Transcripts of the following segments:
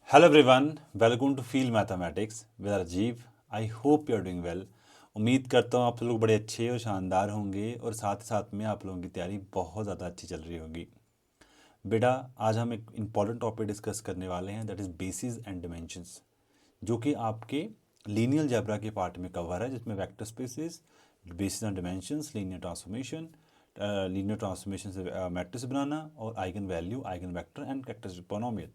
Hello everyone, welcome to feel mathematics with Rajeev. I hope you are doing well. उम्मीद करता हूँ आप लोग बड़े अच्छे और शानदार होंगे और साथ साथ में आप लोगों की तैयारी बहुत ज़्यादा अच्छी चल रही होगी। बेटा, आज हम एक इम्पॉर्टेंट टॉपिक डिस्कस करने वाले हैं, that is basis and dimensions, जो कि आपके लीनियर अलजेब्रा के पार्ट में कवर है, जिसमें vector spaces, basis and dimensions, linear transformation से मैट्रिक्स बनाना और eigenvalue, eigenvector and characteristic polynomial.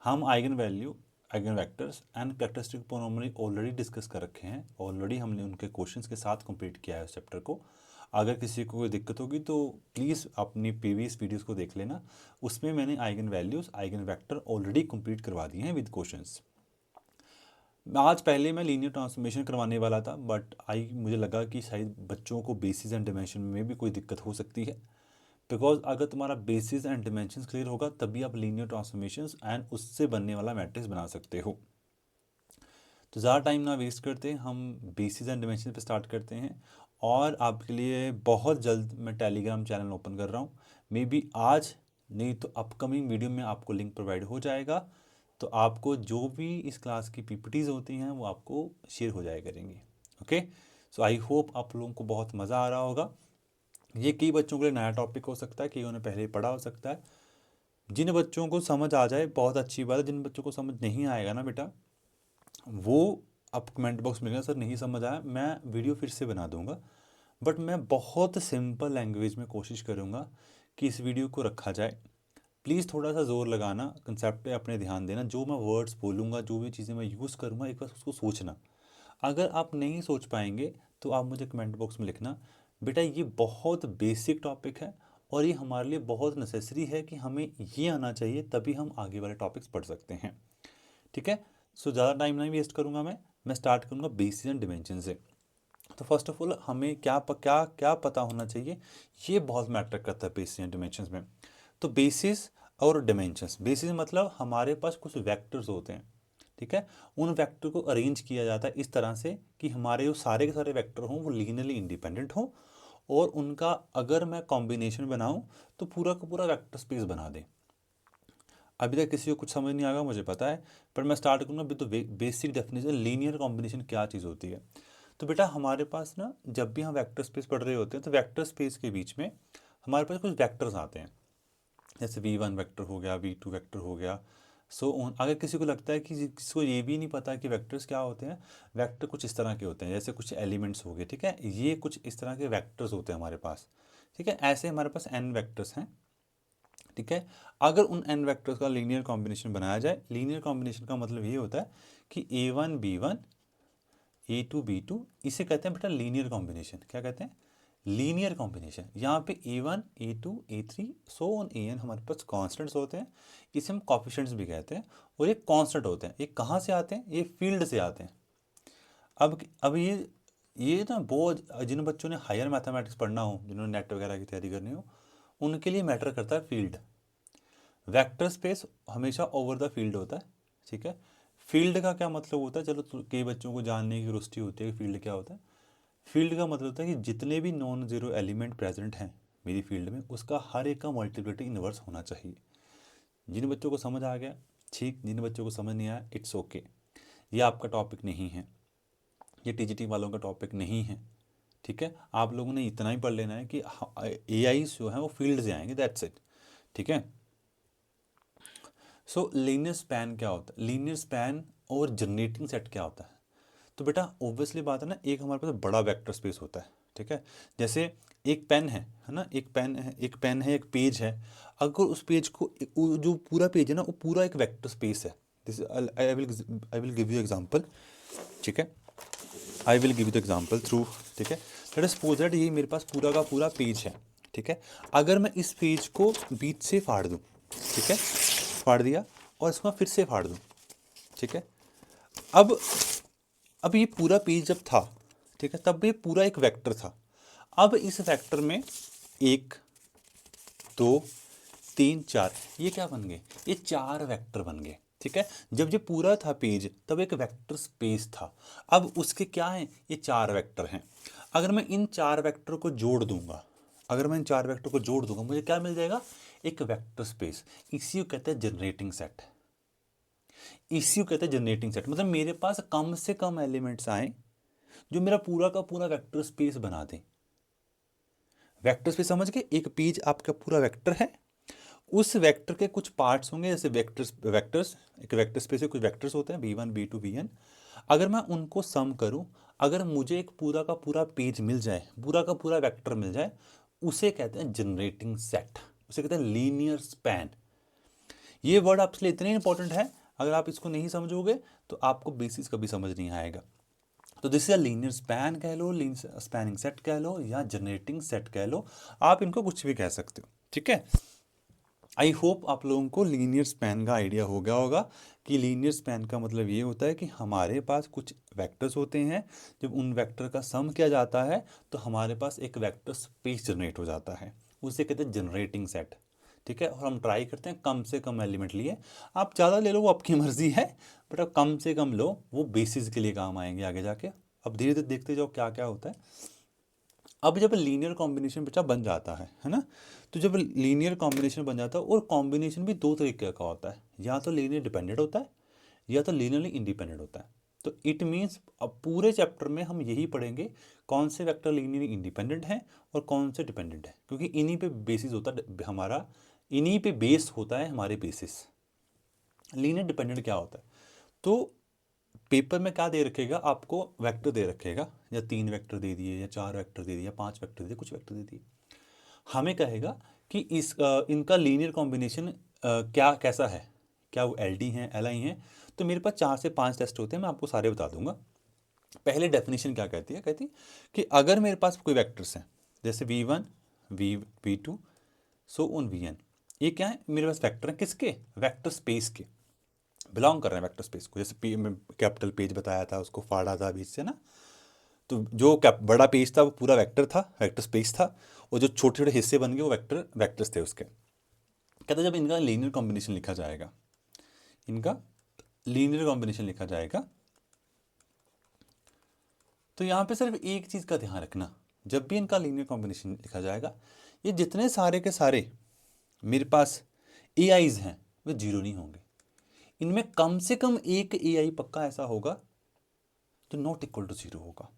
हम eigenvalue, eigenvectors and characteristic polynomial already discuss कर रखे हैं। ऑलरेडी हमने उनके क्वेश्चंस के साथ कंप्लीट किया है उस चैप्टर को। अगर किसी को कोई दिक्कत होगी तो प्लीज़ अपनी प्रीवियस वीडियोस को देख लेना। उसमें मैंने eigen values, eigen vector already complete करवा दिए हैं विद क्वेश्चंस। आज पहले मैं लीनियर ट्रांसफॉर्मेशन करवाने वाला था, बट मुझे लगा कि शायद बच्चों को बेसिस एंड डिमेंशन में भी कोई दिक्कत हो सकती है। बिकॉज अगर तुम्हारा बेसिस एंड डिमेंशंस क्लियर होगा तभी आप लीनियर ट्रांसफॉर्मेशंस एंड उससे बनने वाला मैट्रिक्स बना सकते हो। तो ज़्यादा टाइम ना वेस्ट करते, हम बेसिस एंड डिमेंशन पे स्टार्ट करते हैं। और आपके लिए बहुत जल्द मैं टेलीग्राम चैनल ओपन कर रहा हूँ। मे बी आज नहीं तो अपकमिंग वीडियो में आपको लिंक प्रोवाइड हो जाएगा। तो आपको जो भी इस क्लास की पीपीटीज़ होती हैं वो आपको शेयर हो जाया करेंगी। ओके, सो आई होप आप लोगों को बहुत मज़ा आ रहा होगा। ये कई बच्चों के लिए नया टॉपिक हो सकता है, कईयों ने पहले ही पढ़ा हो सकता है। जिन बच्चों को समझ आ जाए बहुत अच्छी बात है, जिन बच्चों को समझ नहीं आएगा ना बेटा, वो आप कमेंट बॉक्स में लिखना, सर नहीं समझ आया, मैं वीडियो फिर से बना दूंगा। बट मैं बहुत सिंपल लैंग्वेज में कोशिश करूंगा कि इस वीडियो को रखा जाए। प्लीज़ थोड़ा सा जोर लगाना, कंसेप्ट पे अपने ध्यान देना। जो मैं वर्ड्स बोलूँगा, जो भी चीज़ें मैं यूज़ करूँगा, एक बार उसको सोचना। अगर आप नहीं सोच पाएंगे तो आप मुझे कमेंट बॉक्स में लिखना। बेटा, ये बहुत बेसिक टॉपिक है और ये हमारे लिए बहुत नेसेसरी है कि हमें ये आना चाहिए, तभी हम आगे वाले टॉपिक्स पढ़ सकते हैं। ठीक है, सो ज़्यादा टाइम नहीं वेस्ट करूँगा। मैं स्टार्ट करूँगा बेसिस एंड डिमेंशन से। तो फर्स्ट ऑफ ऑल हमें क्या पता होना चाहिए, ये बहुत मैटर करता है बेसिस एंड डिमेंशंस में। तो बेसिस और डिमेंशंस, बेसिस मतलब हमारे पास कुछ वेक्टर्स होते हैं। ठीक है, उन वेक्टर को अरेंज किया जाता है इस तरह से कि हमारे जो सारे के सारे वेक्टर हों वो लीनियरली इंडिपेंडेंट हों, और उनका अगर मैं कॉम्बिनेशन बनाऊं तो पूरा का पूरा वेक्टर स्पेस बना दें। अभी तक किसी को कुछ समझ नहीं आएगा मुझे पता है, पर मैं स्टार्ट करूँगा with basic definition, linear combination क्या चीज़ होती है। तो बेटा, हमारे पास ना जब भी हम वेक्टर स्पेस पढ़ रहे होते हैं तो वेक्टर स्पेस के बीच में हमारे पास कुछ वेक्टर्स आते हैं। जैसे V1 वेक्टर हो गया, V2 वेक्टर हो गया। सो अगर किसी को लगता है कि किसी को ये भी नहीं पता कि वेक्टर्स क्या होते हैं, वेक्टर कुछ इस तरह के होते हैं, जैसे कुछ एलिमेंट्स हो गए। ठीक है, ये कुछ इस तरह के वेक्टर्स होते हैं हमारे पास। ठीक है, ऐसे हमारे पास n वेक्टर्स हैं। ठीक है, अगर उन n वेक्टर्स का लीनियर कॉम्बिनेशन बनाया जाए, लीनियर कॉम्बिनेशन का मतलब ये होता है कि A1 B1, A2 B2, इसे कहते हैं बेटा लीनियर कॉम्बिनेशन। क्या कहते हैं? Linear combination. यहाँ पे A1 A2 A3 so on AN हमारे पास कॉन्स्टेंट्स होते हैं। इसे हम कॉफिशेंट्स भी कहते हैं। और ये कांस्टेंट होते हैं। ये कहाँ से आते हैं? ये फील्ड से आते हैं। अब ये ना बहुत, जिन बच्चों ने हायर मैथमेटिक्स पढ़ना हो, जिन्होंने नेट वगैरह की तैयारी करनी हो, उनके लिए मैटर करता है फील्ड। वेक्टर स्पेस हमेशा ओवर द फील्ड होता है। ठीक है, फील्ड का क्या मतलब होता है, चलो कई बच्चों को जानने की रुचि होती है कि फील्ड क्या होता है। फील्ड का मतलब होता है कि जितने भी नॉन जीरो एलिमेंट प्रेजेंट हैं मेरी फील्ड में, उसका हर एक का मल्टीप्लिकेटिव इन्वर्स होना चाहिए। जिन बच्चों को समझ आ गया ठीक, जिन बच्चों को समझ नहीं आया इट्स ओके। ये आपका टॉपिक नहीं है, ये टीजीटी वालों का टॉपिक नहीं है। ठीक है, आप लोगों ने इतना ही पढ़ लेना है कि एआई जो है वो फील्ड से आएंगे, दैट्स इट। ठीक है, सो लीनियर स्पैन क्या होता है, लीनियर स्पैन और जनरेटिंग सेट क्या होता है। तो बेटा ऑब्वियसली बात है ना, एक हमारे पास बड़ा वेक्टर स्पेस होता है। ठीक है, जैसे एक पेन है ना, एक पेन है, एक पेज है। अगर उस पेज को वो जो पूरा पेज है ना, वो पूरा एक वेक्टर स्पेस है। This I will give you example. ठीक है, I will give you the example through. ठीक है, लेट अस सपोज दैट ये मेरे पास पूरा का पूरा पेज है। ठीक है, अगर मैं इस पेज को बीच से फाड़ दूँ, ठीक है, फाड़ दिया और इसको मैं फिर से फाड़ दूँ। ठीक है, अब अब ये पूरा पेज जब था, ठीक है, तब ये पूरा एक वेक्टर था। अब इस वेक्टर में एक, दो, तीन, चार, ये क्या बन गए? ये चार वेक्टर बन गए। ठीक है, जब ये पूरा था पेज तब एक वेक्टर स्पेस था। अब उसके क्या है? ये चार वेक्टर हैं। अगर मैं इन चार वेक्टर को जोड़ दूंगा, अगर मैं इन चार वेक्टर को जोड़ दूंगा, मुझे क्या मिल जाएगा? एक वेक्टर स्पेस। इसी को कहते हैं जनरेटिंग सेट। इसी को कहते हैं जनरेटिंग सेट। मतलब मेरे पास कम से कम एलिमेंट्स आए जो मेरा पूरा का पूरा वेक्टर स्पेस बना दें। वेक्टर स्पेस समझ के, एक पेज आपका पूरा वेक्टर है, उस वेक्टर के कुछ पार्ट्स होंगे, जैसे वेक्टर्स एक वेक्टर स्पेस में कुछ वेक्टर्स होते हैं v1 v2 vn। अगर मैं उनको सम करूं, अगर मुझे एक पूरा का पूरा पेज मिल जाए, पूरा का पूरा वेक्टर मिल जाए, उसे कहते हैं जनरेटिंग सेट, उसे कहते हैं लीनियर स्पैन। ये वर्ड आपके लिए इतने इंपॉर्टेंट है, अगर आप इसको नहीं समझोगे तो आपको बेसिस कभी समझ नहीं आएगा। तो दिस इज लीनियर स्पैन कह लो, लीनियर स्पैनिंग सेट कह लो, या जनरेटिंग सेट कह लो, आप इनको कुछ भी कह सकते हो, ठीक है। आई होप आप लोगों को लीनियर स्पैन का आइडिया हो गया होगा कि लीनियर स्पैन का मतलब ये होता है कि हमारे पास कुछ वेक्टर्स होते हैं, जब उन वेक्टर का सम किया जाता है तो हमारे पास एक वेक्टर स्पेस जनरेट हो जाता है, उसे कहते हैं जनरेटिंग सेट, ठीक है। और हम ट्राई करते हैं कम से कम एलिमेंट लिए, आप ज़्यादा ले लो वो आपकी मर्जी है, बट आप कम से कम लो, वो बेसिस के लिए काम आएंगे आगे जाके। अब धीरे धीरे देखते जाओ क्या क्या होता है। अब जब लीनियर कॉम्बिनेशन बच्चा बन जाता है ना, तो जब लीनियर कॉम्बिनेशन बन जाता है, और कॉम्बिनेशन भी दो तरीके का होता है, या तो लीनियर डिपेंडेंट होता है या तो लीनियरली इंडिपेंडेंट होता है। तो इट मीन्स अब पूरे चैप्टर में हम यही पढ़ेंगे कौन से वेक्टर लीनियरली इंडिपेंडेंट हैं और कौन से डिपेंडेंट हैं, क्योंकि इन्हीं पे बेसिस होता है हमारा, इन्हीं पे बेस होता है हमारे बेसिस। लीनियर डिपेंडेंट क्या होता है, तो पेपर में क्या दे रखेगा आपको, वेक्टर दे रखेगा, या 3 वेक्टर दे दिए, या 4 वेक्टर दे दिए, या 5 वेक्टर दे दिए, कुछ वेक्टर दे दिए। हमें कहेगा कि इनका लीनियर कॉम्बिनेशन क्या कैसा है, क्या वो एल डी हैं, एल आई हैं। तो मेरे पास 4 से 5 टेस्ट होते हैं, मैं आपको सारे बता दूंगा। पहले डेफिनेशन क्या कहती है, कहती कि अगर मेरे पास कोई वेक्टर्स हैं, जैसे v1 v2 so on vn, ये क्या है, मेरे पास वेक्टर हैं किसके, वेक्टर स्पेस के, बिलोंग कर रहे हैं वेक्टर स्पेस को। जैसे में कैपिटल पेज बताया था, उसको फाड़ा था बीच से ना, तो जो बड़ा पेज था वो पूरा वेक्टर था, वेक्टर स्पेस था, और जो छोटे छोटे हिस्से बन गए वो वेक्टर्स थे उसके। कहते जब इनका लीनियर कॉम्बिनेशन लिखा जाएगा, इनका लीनियर कॉम्बिनेशन लिखा जाएगा, तो यहाँ पे सिर्फ एक चीज़ का ध्यान रखना, जब भी इनका लीनियर कॉम्बिनेशन लिखा जाएगा, ये जितने सारे के सारे मेरे पास ए आईज हैं वे जीरो नहीं होंगे, इनमें कम से कम एक ए आई पक्का ऐसा होगा जो नॉट इक्वल टू जीरो होगा।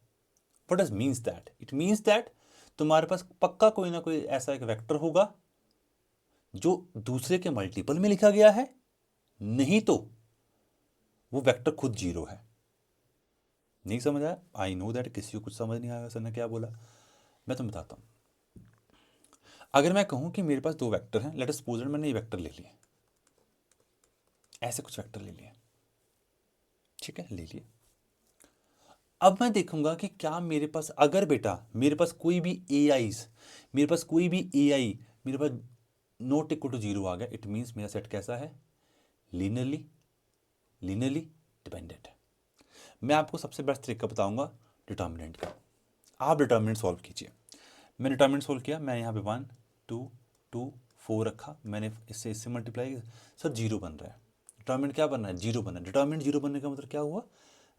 What does means that, it means that तुम्हारे पास पक्का कोई ना कोई ऐसा एक वेक्टर होगा जो दूसरे के मल्टीपल में लिखा गया है, नहीं तो वो वेक्टर खुद जीरो है। नहीं समझ आया, आई नो दैट किसी को कुछ समझ नहीं आया सर ने क्या बोला, मैं तुम्हें बताता हूं। अगर मैं कहूं कि मेरे पास 2 वेक्टर हैं, लेट अस सपोज मैंने ये वेक्टर ले लिए, ऐसे कुछ वेक्टर ले लिए, ठीक है, ले लिए। अब मैं देखूंगा कि क्या मेरे पास, अगर बेटा मेरे पास कोई भी ए आईज, मेरे पास कोई भी ए आई मेरे पास नॉट इक्वल टू जीरो आ गया, इट मीन्स मेरा सेट कैसा है, लीनियरली लीनियरली डिपेंडेंट है। मैं आपको सबसे बेस्ट तरीका बताऊंगा डिटर्मिनेंट का। आप डिटर्मिनेंट सॉल्व कीजिए। मैंने डिटर्मिनेंट सॉल्व किया, मैं यहाँ पे 1 2 2 4 रखा, मैंने इससे मल्टीप्लाई, सर जीरो बन रहा है। डिटर्मिनेंट क्या बन रहा है, जीरो बन रहा है। डिटर्मिनेंट जीरो बनने का मतलब क्या हुआ,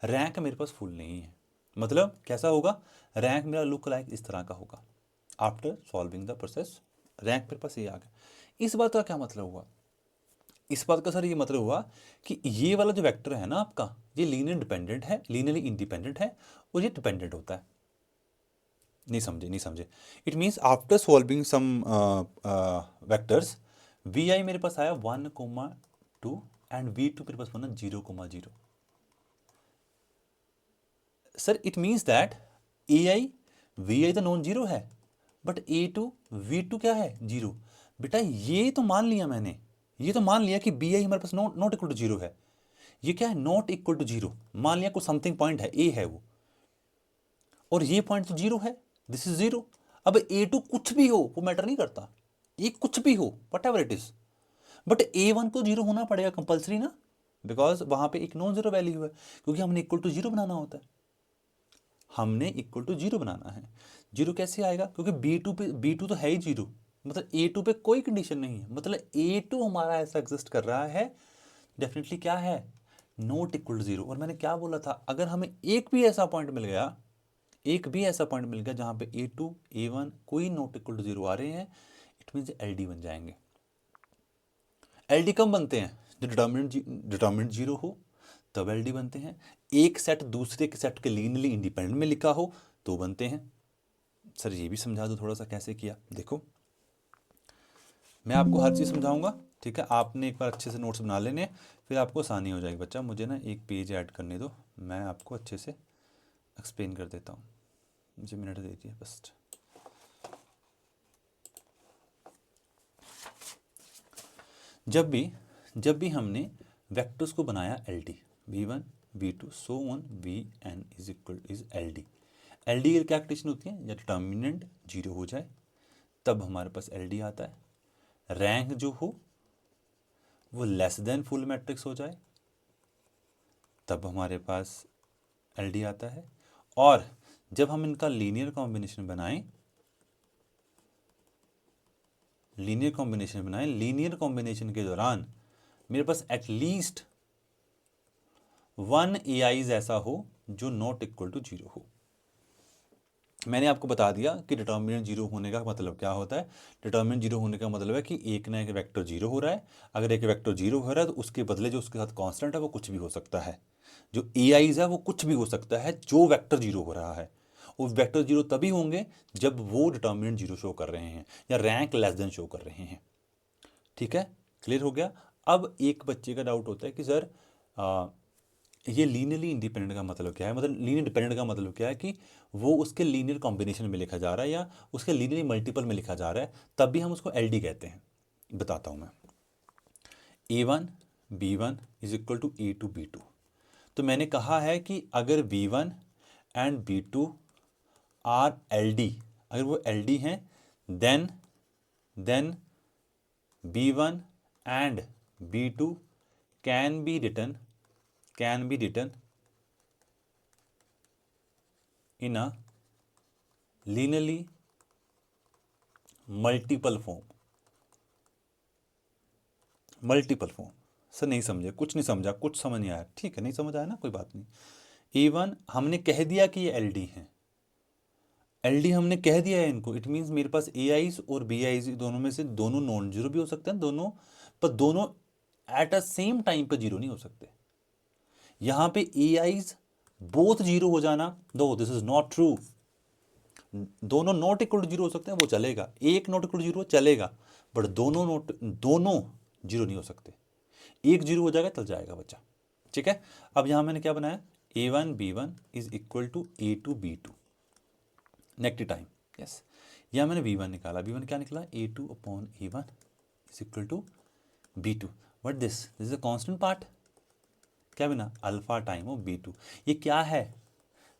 रैंक मेरे पास फुल नहीं है। मतलब कैसा होगा, रैंक मेरा लुक लाइक इस तरह का होगा। After solving the process rank मेरे पास ये आ गया। इस बात का क्या मतलब हुआ, इस बात का सर ये मतलब हुआ कि ये वाला जो वेक्टर है ना आपका, ये लीनियर डिपेंडेंट है, लीनियरली इंडिपेंडेंट है, और ये डिपेंडेंट होता है। नहीं समझे, नहीं समझे। It means after solving some vectors, v i मेरे पास आया 1,2 एंड v2 मेरे पास बना 0,0। Sir it means that a i v i तो नॉन जीरो है, बट a2 v2 क्या है, जीरो। बेटा ये तो मान लिया मैंने, ये तो मान लिया कि बी आई हमारे पास नॉट इक्वल टू जीरो है। ये क्या है, नॉट इक्वल टू जीरो, मान लिया कुछ समथिंग पॉइंट है, ए है वो, और ये पॉइंट तो जीरो है, दिस इज जीरो। अब a2 कुछ भी हो वो मैटर नहीं करता, ये कुछ भी हो what ever it is, but a1 को जीरो होना पड़ेगा कंपल्सरी ना, बिकॉज वहां पे एक नॉन जीरो वैल्यू है, क्योंकि हमने इक्वल टू जीरो बनाना होता है, हमने इक्वल टू जीरो बनाना है। जीरो कैसे आएगा, क्योंकि बी टू तो है ही जीरो, मतलब a2 पे कोई कंडीशन नहीं है, मतलब a2 हमारा ऐसा एग्जिस्ट कर रहा है, डेफिनेटली क्या है, नॉट इक्वल टू जीरो। और मैंने क्या बोला था, अगर हमें एक भी ऐसा पॉइंट मिल गया, एक भी ऐसा पॉइंट मिल गया जहां पे a2 a1 कोई नॉट इक्वल टू जीरो आ रहे हैं, इट मीन्स एल डी बन जाएंगे। एल डी कब बनते हैं, जब डिटर्मिनेंट जीरो हो तब एलडी बनते हैं। एक सेट दूसरे के सेट के लीनियरली इंडिपेंडेंट में लिखा हो तो बनते हैं। सर ये भी समझा दो थोड़ा सा कैसे किया। देखो मैं आपको हर चीज़ समझाऊंगा, ठीक है, आपने एक बार अच्छे से नोट्स बना लेने, फिर आपको आसानी हो जाएगी। बच्चा मुझे ना एक पेज ऐड करने दो, मैं आपको अच्छे से एक्सप्लेन कर देता हूँ, मुझे मिनट दे दीजिए बस। जब भी हमने वेक्टर्स को बनाया L D v1 v2 so on vn is equal is L D. L D की क्या कंडीशन होती है, जब डिटर्मिनेंट जीरो हो जाए तब हमारे पास एल डी आता है। रैंक जो हो वो लेस देन फुल मैट्रिक्स हो जाए तब हमारे पास एल डी आता है। और जब हम इनका लीनियर कॉम्बिनेशन बनाएं, लीनियर कॉम्बिनेशन के दौरान मेरे पास एटलीस्ट वन एआईज ऐसा हो जो नॉट इक्वल टू जीरो हो। मैंने आपको बता दिया कि डिटर्मिनेंट जीरो होने का मतलब क्या होता है। डिटर्मिनेंट जीरो होने का मतलब है कि एक ना एक वेक्टर जीरो हो रहा है। अगर एक वेक्टर जीरो हो रहा है तो उसके बदले जो उसके साथ कांस्टेंट है वो कुछ भी हो सकता है। जो एआईज है वो कुछ भी हो सकता है जो वेक्टर जीरो हो रहा है। वो वेक्टर जीरो तभी होंगे जब वो डिटर्मिनेंट जीरो शो कर रहे हैं या रैंक लेस देन शो कर रहे हैं। ठीक है, क्लियर हो गया। अब एक बच्चे का डाउट होता है कि सर ये लीनियरली इंडिपेंडेंट का मतलब क्या है, मतलब लीनियर डिपेंडेंट का मतलब क्या है कि वो उसके लीनियर कॉम्बिनेशन में लिखा जा रहा है या उसके लीनियर मल्टीपल में लिखा जा रहा है, तब भी हम उसको एल कहते हैं। बताता हूँ मैं। a1 b1 is equal to a2 b2। तो मैंने कहा है कि अगर b1 and b2 R L D, अगर वो एल डी हैं then b1 and b2 can be written in a linearly multiple form। Sir नहीं समझे, कुछ नहीं समझा, कुछ समझ नहीं आया। ठीक है, नहीं समझ आया ना, कोई बात नहीं। A1 हमने कह दिया कि ये एल डी है, एल डी हमने कह दिया है इनको। इट मीन्स मेरे पास ए आईज और बी आईज दोनों में से दोनों नॉन जीरो भी हो सकते हैं, दोनों पर दोनों एट अ सेम टाइम पर जीरो नहीं हो सकते। यहां पे ए आईज बोथ जीरो हो जाना, दो दिस इज नॉट ट्रू। दोनों नॉट इक्वल टू जीरो हो सकते हैं, वो चलेगा। एक नॉट इक्वल टू जीरो चलेगा, बट दोनों जीरो नहीं हो सकते। एक जीरो हो जाएगा चल जाएगा बच्चा। ठीक है, अब यहां मैंने क्या बनाया, a1 b1 is equal to a2 b2 next time. Yes, यहां मैंने b1 निकाला, b1 क्या निकला, a2 upon a1 is equal to b2। What this is a constant part, क्या बना, अल्फा टाइम ऑफ b2। ये क्या है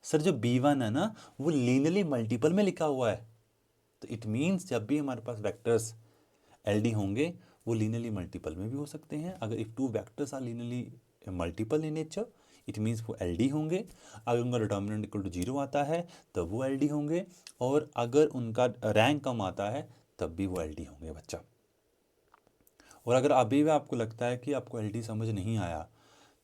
सर, जो b1 है ना वो लीनियरली मल्टीपल में लिखा हुआ है। तो इट मीन्स जब भी हमारे पास वेक्टर्स एल होंगे वो लीनियरली मल्टीपल में भी हो सकते हैं। अगर if two vectors are linearly multiple in nature it means वो एल होंगे। अगर उनका डिटर्मिनेंट इक्वल टू जीरो आता है तब वो एल होंगे, और अगर उनका रैंक कम आता है तब भी वो एल होंगे बच्चा। और अगर अभी भी आपको लगता है कि आपको एल समझ नहीं आया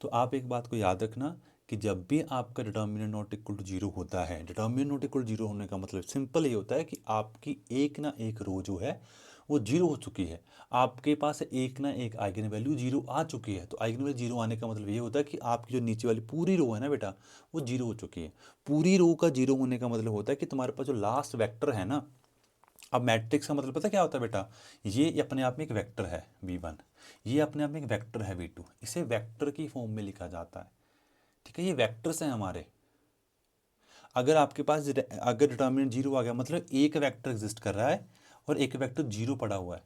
तो आप एक बात को याद रखना कि जब भी आपका determinant not equal to zero होता है, डिटर्मिनेंट नॉट इक्वल जीरो होने का मतलब सिंपल ये होता है कि आपकी एक ना एक रो जो है वो जीरो हो चुकी है। आपके पास एक ना एक आइगन वैल्यू जीरो आ चुकी है। तो आइगन वैल्यू जीरो आने का मतलब ये होता है कि आपकी जो नीचे वाली पूरी रो है ना बेटा वो जीरो हो चुकी है। पूरी रो का जीरो होने का मतलब होता है कि तुम्हारे पास जो लास्ट वेक्टर है ना, अब मैट्रिक्स का मतलब पता क्या होता है बेटा, ये अपने आप में एक वेक्टर है v1, ये अपने आप में एक वेक्टर है v2, इसे वेक्टर की फॉर्म में लिखा जाता है। ठीक है, ये वेक्टर्स हैं हमारे। अगर आपके पास अगर डिटर्मिनेंट जीरो आ गया मतलब एक वेक्टर एग्जिस्ट कर रहा है और एक वेक्टर जीरो पड़ा हुआ है।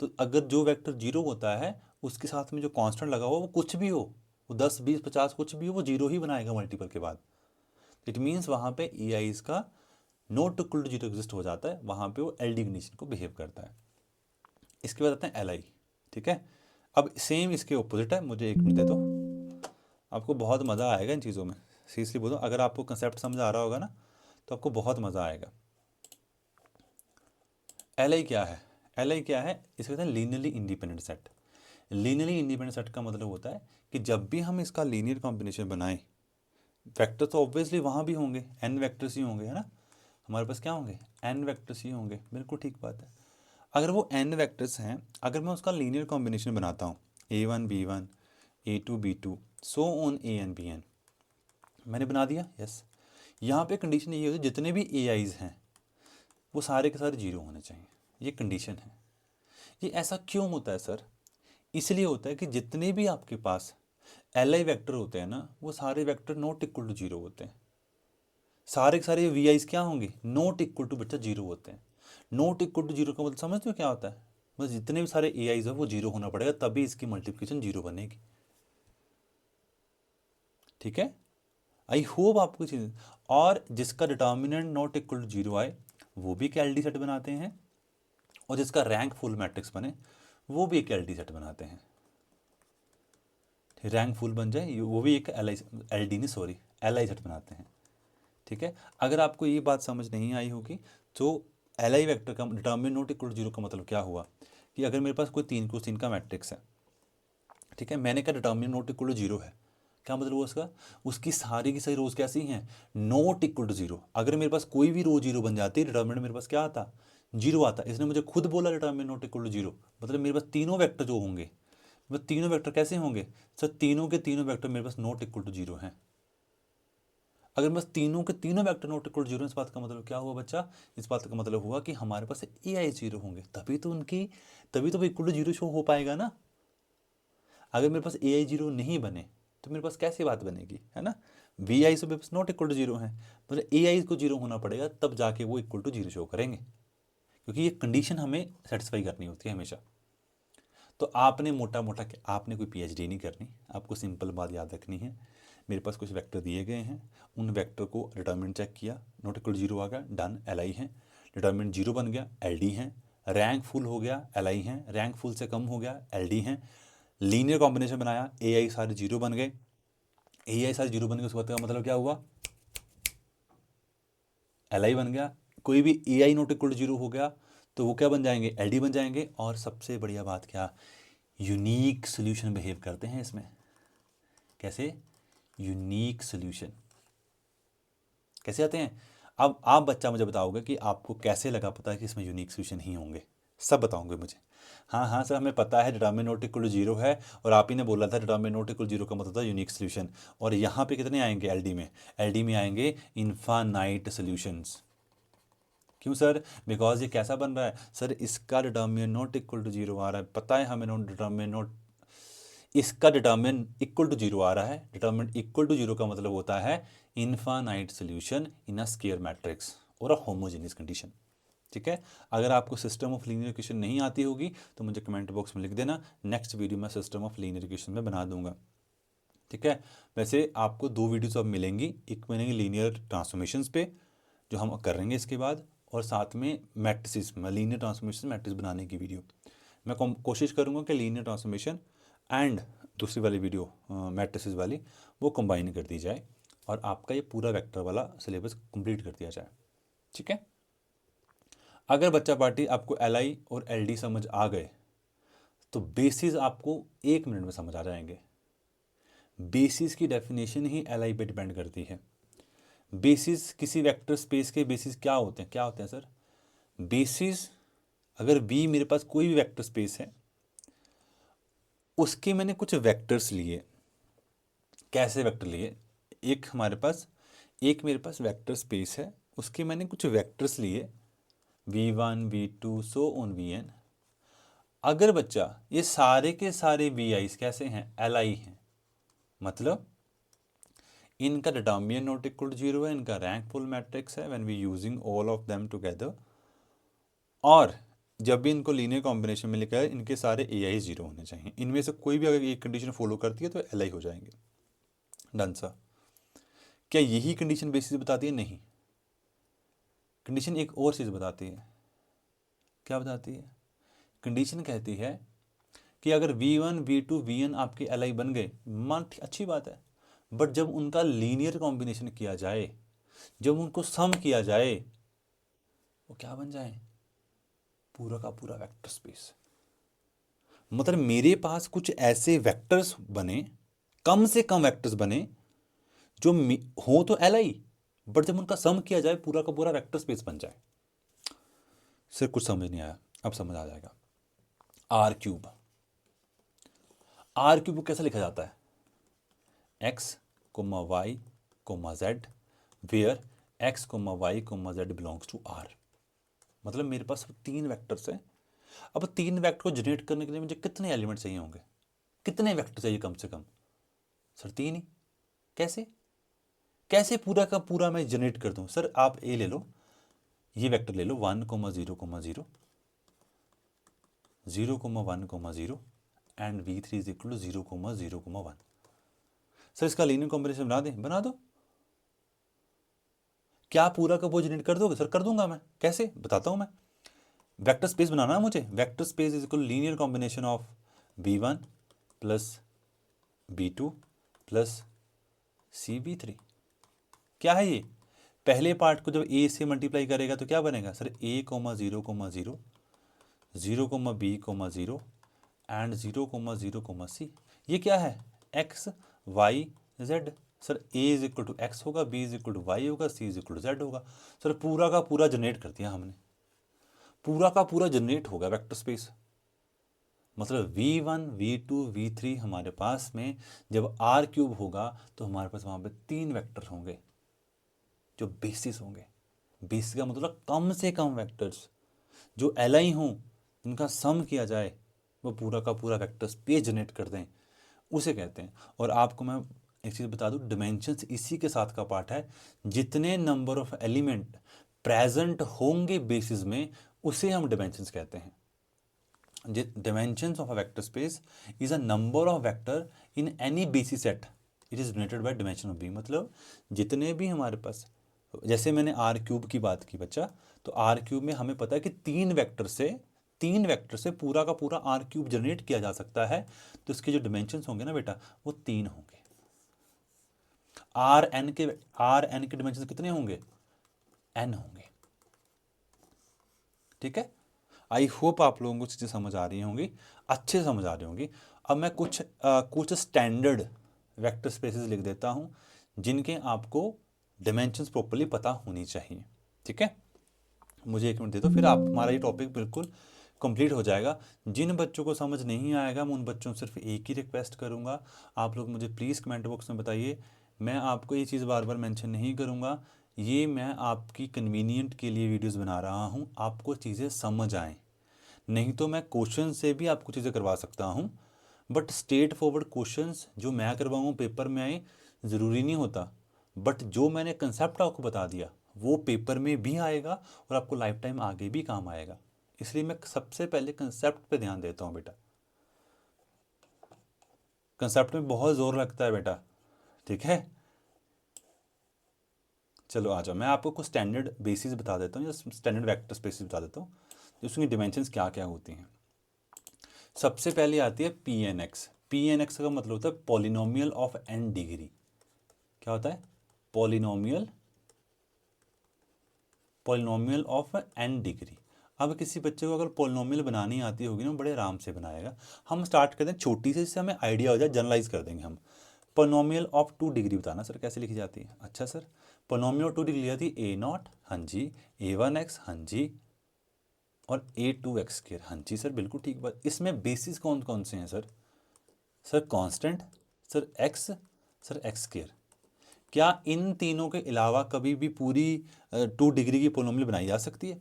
तो अगर जो वेक्टर जीरो होता है उसके साथ में जो कांस्टेंट लगा हुआ वो कुछ भी हो, वो 10 20 50 कुछ भी हो, वो जीरो ही बनाएगा मल्टीपल के बाद। इट मीन्स वहाँ पे ए आई इसका not equal to zero exist हो जाता है, वहाँ पे वो एल डी कंडीशन को बिहेव करता है। इसके बाद आते हैं एल आई। ठीक है, अब सेम इसके ऑपोजिट है। मुझे एक मिनट दे दो, आपको बहुत मज़ा आएगा इन चीज़ों में, सीरियसली बोलो। अगर आपको कंसेप्ट समझ आ रहा होगा ना तो आपको बहुत मज़ा आएगा। एल आई क्या है, एल आई क्या है, इसे कहते हैं linearly independent set. Linearly independent set का मतलब होता है कि जब भी हम इसका लीनियर कॉम्बिनेशन बनाएं, वेक्टर तो ऑब्वियसली वहाँ भी होंगे, एन वेक्टर्स ही होंगे, है ना। हमारे पास क्या होंगे, एन वेक्टर्स ही होंगे, बिल्कुल ठीक बात है। अगर वो एन वेक्टर्स हैं, अगर मैं उसका लीनियर कॉम्बिनेशन बनाता हूँ, A1 B1 A2 B2 so on AN BN। मैंने बना दिया, यस। यहाँ पे कंडीशन ये होती है जितने भी AIs हैं वो सारे के सारे जीरो होने चाहिए, ये कंडीशन है। ये ऐसा क्यों होता है सर? इसलिए होता है कि जितने भी आपके पास LI वेक्टर होते हैं ना, वो सारे vector not equal to zero होते हैं। सारे के सारे VIs क्या होंगे? नॉट इक्वल टू बच्चा जीरो होते हैं। नॉट इक्वल टू जीरो का मतलब समझते हो क्या होता है? बस जितने भी सारे AIs है वो जीरो होना पड़ेगा, तभी इसकी मल्टीप्लिकेशन जीरो बनेगी। ठीक है, आई होप आपको चीज़। और जिसका determinant not equal to zero आए वो भी एक LD सेट बनाते हैं, और जिसका रैंक फुल मैट्रिक्स बने वो भी एक LD सेट बनाते हैं। रैंक फुल बन जाए वो भी एक LD नहीं सॉरी LI सेट बनाते हैं। ठीक है, अगर आपको ये बात समझ नहीं आई होगी तो LI वेक्टर का determinant not equal to zero का मतलब क्या हुआ कि अगर मेरे पास कोई 3x3 का मैट्रिक्स है, ठीक है, मैंने कहा determinant not equal to zero है, क्या मतलब हुआ उसका? उसकी सारी की सारी रोज कैसी हैं? Not equal to zero. अगर मेरे पास कोई भी रो जीरो बन जाती, डिटर्मिनेंट मेरे पास क्या आता? जीरो आता। इसने मुझे खुद बोला determinant not equal to zero, मतलब मेरे पास तीनों वेक्टर जो होंगे, वो तीनों वेक्टर कैसे होंगे सर? तीनों के तीनों वेक्टर मेरे पास नॉट इक्वल टू जीरो हैं। अगर बस तीनों के तीनों vector not equal to zero, इस बात का मतलब क्या हुआ बच्चा? इस बात का मतलब हुआ कि हमारे पास AI जीरो होंगे, तभी तो इक्वल टू जीरो शो हो पाएगा ना। अगर मेरे पास AI जीरो नहीं बने तो मेरे पास कैसी बात बनेगी, है ना? VI से मेरे पास नॉट इक्वल टू जीरो है, मतलब AI को जीरो होना पड़ेगा तब जाके वो इक्वल टू जीरो शो करेंगे, क्योंकि ये कंडीशन हमें सेटिस्फाई करनी होती है हमेशा। तो आपने मोटा मोटा आपने कोई PhD नहीं करनी, आपको सिंपल बात याद रखनी है। मेरे पास कुछ वेक्टर दिए गए हैं, उन वेक्टर को डिटर्मिनेंट चेक किया, नॉट इक्वल जीरो आ गया, डन, LI है। डिटर्मिनेंट जीरो बन गया, LD है। रैंक फुल हो गया, LI है। रैंक फुल से कम हो गया, LD है। लीनियर कॉम्बिनेशन बनाया, AI सारे जीरो बन गए। AI सारे जीरो बन गए, उसके बाद का मतलब क्या हुआ? LI बन गया। कोई भी AI नॉट इक्वल जीरो हो गया तो वो क्या बन जाएंगे? LD बन जाएंगे। और सबसे बढ़िया बात क्या? यूनिक सोल्यूशन बिहेव करते हैं इसमें। कैसे? यूनिक सोल्यूशन कैसे आते हैं? अब आप बच्चा मुझे बताओगे कि आपको कैसे लगा पता है कि इसमें यूनिक सोल्यूशन ही होंगे? सब बताओगे मुझे। हाँ हाँ सर, हमें पता है determinant not equal to zero है, और आप ही ने बोला था डिटर्मिनेंट नॉट इक्वल जीरो का मतलब था यूनिक सोल्यूशन। और यहाँ पे कितने आएंगे LD में? LD में आएंगे इनफानाइट सोल्यूशंस। क्यों सर? बिकॉज ये कैसा बन रहा है सर? इसका determinant not equal to zero आ रहा है, पता है हमें। नॉट डिटर्मिनेंट नॉट, इसका डिटर्मिनेंट इक्वल टू जीरो आ रहा है। डिटर्मिनेंट इक्वल टू जीरो का मतलब होता है infinite solution in a square matrix और अ होमोजेनियस कंडीशन। ठीक है, अगर आपको सिस्टम ऑफ लीनियर इक्वेशन नहीं आती होगी तो मुझे कमेंट बॉक्स में लिख देना, नेक्स्ट वीडियो में सिस्टम ऑफ लीनियर इक्वेशन में बना दूंगा। ठीक है, वैसे आपको दो वीडियोस अब मिलेंगी, एक मिलेंगी लीनियर ट्रांसफॉर्मेशंस पे जो हम करेंगे इसके बाद, और साथ में मैट्रिसेस में लीनियर ट्रांसफॉर्मेशन मैट्रिक्स बनाने की वीडियो। मैं कोशिश करूँगा कि लीनियर ट्रांसफॉर्मेशन एंड दूसरी वाली वीडियो मैट्रिसेस वाली वो कंबाइन कर दी जाए, और आपका ये पूरा वेक्टर वाला सिलेबस कंप्लीट कर दिया जाए। ठीक है, अगर बच्चा पार्टी आपको LI और LD समझ आ गए तो बेसिस आपको 1 मिनट में समझ आ जाएंगे। बेसिस की डेफिनेशन ही LI पे डिपेंड करती है। बेसिस किसी वेक्टर स्पेस के बेसिस क्या होते हैं सर? बेसिस, अगर V मेरे पास कोई भी वेक्टर स्पेस है, उसके मैंने कुछ वेक्टर्स लिए। कैसे वेक्टर लिए? एक मेरे पास वेक्टर स्पेस है, उसके मैंने कुछ वेक्टर्स लिए, V1 V2 so on VN। अगर बच्चा ये सारे के सारे VIs कैसे हैं? LI हैं, मतलब इनका determinant not equal to zero है, इनका रैंक फुल मैट्रिक्स है when we using all of them together, और जब भी इनको लीनियर कॉम्बिनेशन में लिखा है इनके सारे AI जीरो होने चाहिए। इनमें से कोई भी अगर एक कंडीशन फॉलो करती है तो LI हो जाएंगे। डन सा। क्या यही कंडीशन बेसिस बताती है? नहीं, कंडीशन एक और चीज़ बताती है। क्या बताती है? कंडीशन कहती है कि अगर V1 V2 VN आपके LI बन गए, मान अच्छी बात है, बट जब उनका लीनियर कॉम्बिनेशन किया जाए, जब उनको सम किया जाए, वो क्या बन जाए? पूरा का पूरा वेक्टर स्पेस। मतलब मेरे पास कुछ ऐसे वेक्टर्स बने, कम से कम वेक्टर्स बने जो हो तो LI, बट जब उनका सम किया जाए पूरा का पूरा वेक्टर स्पेस बन जाए। सिर्फ कुछ समझ नहीं आया, अब समझ आ जाएगा। R³ आर क्यूब को कैसे लिखा जाता है? X comma Y comma Z where X comma Y comma Z belongs to R. मतलब मेरे पास तीन वेक्टर्स हैं। अब तीन वेक्टर को जनरेट करने के लिए मुझे कितने एलिमेंट चाहिए होंगे? कितने वेक्टर चाहिए कम से कम? सर तीन ही। कैसे कैसे पूरा का पूरा मैं जनरेट कर दूं? सर आप ए ले लो, ये वेक्टर ले लो 1,0,0,0 0,1,0 and v3 is equal to 0,0,1। Sir इसका लीनियर कॉम्बिनेशन बना दें? बना दो। क्या पूरा का वो जनरेट कर दोगे? सर कर दूंगा मैं। कैसे बताता हूं मैं। वेक्टर स्पेस बनाना है मुझे। Vector space is equal linear combination of v1 plus v2 plus cv3। क्या है ये? पहले पार्ट को जब a से मल्टीप्लाई करेगा तो क्या बनेगा? Sir a,0,0,0 0,b,0 and 0,0,c। ये क्या है? x y z। Sir a is equal to X होगा, b is equal to Y होगा, c is equal to Z होगा। सर पूरा का पूरा जनरेट कर दिया हमने। पूरा का पूरा जनरेट होगा वेक्टर स्पेस। मतलब v1 v2 v3 हमारे पास में जब r क्यूब होगा तो हमारे पास वहाँ पे तीन वेक्टर होंगे जो बेसिस होंगे। बेसिस का मतलब कम से कम वेक्टर्स जो एलाई हों, जिनका सम किया जाए, वो पूरा का पूरा वेक्टर स्पेस जनरेट कर दें, उसे कहते हैं। और आपको मैं एक चीज़ बता दूं, डिमेंशंस इसी के साथ का पार्ट है। जितने नंबर ऑफ एलिमेंट प्रेजेंट होंगे बेसिस में, उसे हम डिमेंशंस कहते हैं। Dimensions of a vector space is a number of vector in any basis set. It is denoted by dimension of B। मतलब जितने भी हमारे पास, जैसे मैंने आर क्यूब की बात की बच्चा, तो आर क्यूब में हमें पता है कि तीन वेक्टर से पूरा का पूरा आर क्यूब जनरेट किया जा सकता है। तो इसके जो डिमेंशंस होंगे ना बेटा, वो तीन होंगे। आर एन के डिमेंशंस कितने होंगे? एन होंगे। ठीक है। आई होप आप लोगों को चीज़ें समझ आ रही होंगी, अच्छे से समझ आ रही होंगी। अब मैं कुछ स्टैंडर्ड वेक्टर स्पेसेस लिख देता हूँ जिनके आपको डिमेंशंस प्रॉपर्ली पता होनी चाहिए। ठीक है, मुझे एक मिनट दे दो, फिर आप हमारा ये टॉपिक बिल्कुल कंप्लीट हो जाएगा। जिन बच्चों को समझ नहीं आएगा मैं उन बच्चों से सिर्फ एक ही रिक्वेस्ट करूँगा, आप लोग मुझे प्लीज़ कमेंट बॉक्स में बताइए। मैं आपको ये चीज़ बार बार मेंशन नहीं करूँगा, ये मैं आपकी कन्वीनियंट के लिए वीडियोस बना रहा हूँ, आपको चीज़ें समझ आएँ। नहीं तो मैं क्वेश्चन से भी आपको चीज़ें करवा सकता हूँ, बट स्ट्रेट फॉरवर्ड क्वेश्चंस जो मैं करवाऊँ पेपर में आए ज़रूरी नहीं होता। बट जो मैंने कंसेप्ट आपको बता दिया वो पेपर में भी आएगा और आपको लाइफ टाइम आगे भी काम आएगा। इसलिए मैं सबसे पहले कंसेप्ट पे ध्यान देता हूँ बेटा। कंसेप्ट में बहुत ज़ोर लगता है बेटा। ठीक है, चलो आ जाओ, मैं आपको कुछ स्टैंडर्ड बेसिस बता देता हूँ या स्टैंडर्ड वेक्टर स्पेसिस बता देता हूँ, उसकी डिमेंशंस क्या क्या होती हैं। सबसे पहले आती है P N X. P N X का मतलब होता है पॉलिनोमियल ऑफ एन डिग्री। क्या होता है? Polynomial polynomial of N degree. अब किसी बच्चे को अगर पॉलिनोमियल बनानी आती होगी ना, बड़े आराम से बनाएगा। हम स्टार्ट करते हैं छोटी से, जिससे हमें आइडिया हो जाए, जनरलाइज कर देंगे हम। पॉलिनोमियल ऑफ 2 डिग्री बताना सर कैसे लिखी जाती है? अच्छा सर, पॉलिनोमियल ऑफ 2 डिग्री लिखी जाती है ए नॉट, हाँ जी, a1x, हाँ जी, और a2x स्क्वायर, हाँ जी सर बिल्कुल ठीक बात। इसमें बेसिस कौन कौन से हैं sir? Sir constant, sir x, sir x square. क्या इन तीनों के अलावा कभी भी पूरी 2 डिग्री की पॉलिनोमियल बनाई जा सकती है?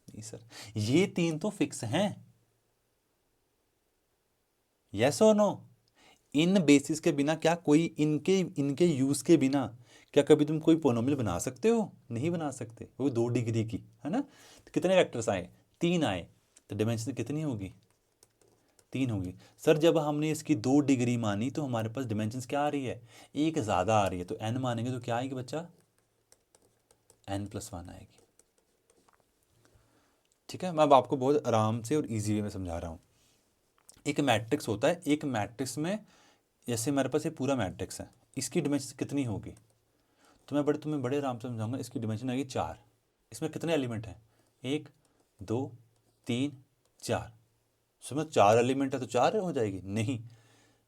नहीं सर, ये तीन तो फिक्स हैं। यस और नो? इन बेसिस के बिना क्या कोई, इनके इनके यूज के बिना क्या कभी तुम कोई पॉलिनोमियल बना सकते हो? नहीं बना सकते। वो 2 डिग्री की है ना। तो कितने वेक्टर्स आए? 3 आए। तो डिमेंशन कितनी होगी? 3 होगी। सर जब हमने इसकी 2 डिग्री मानी तो हमारे पास डिमेंशंस क्या आ रही है? एक ज़्यादा आ रही है। तो n मानेंगे तो क्या आएगी बच्चा? n+1 आएगी। ठीक है, मैं अब आपको बहुत आराम से और इजी वे में समझा रहा हूँ। एक मैट्रिक्स होता है, एक मैट्रिक्स में जैसे हमारे पास ये पूरा मैट्रिक्स है, इसकी डिमेंशन कितनी होगी? तो मैं तुम्हें बड़े आराम से समझाऊंगा। इसकी डिमेंशन आएगी 4। इसमें कितने एलिमेंट हैं? 1 2 3 4। समझ, 4 एलिमेंट है तो 4 हो जाएगी? नहीं,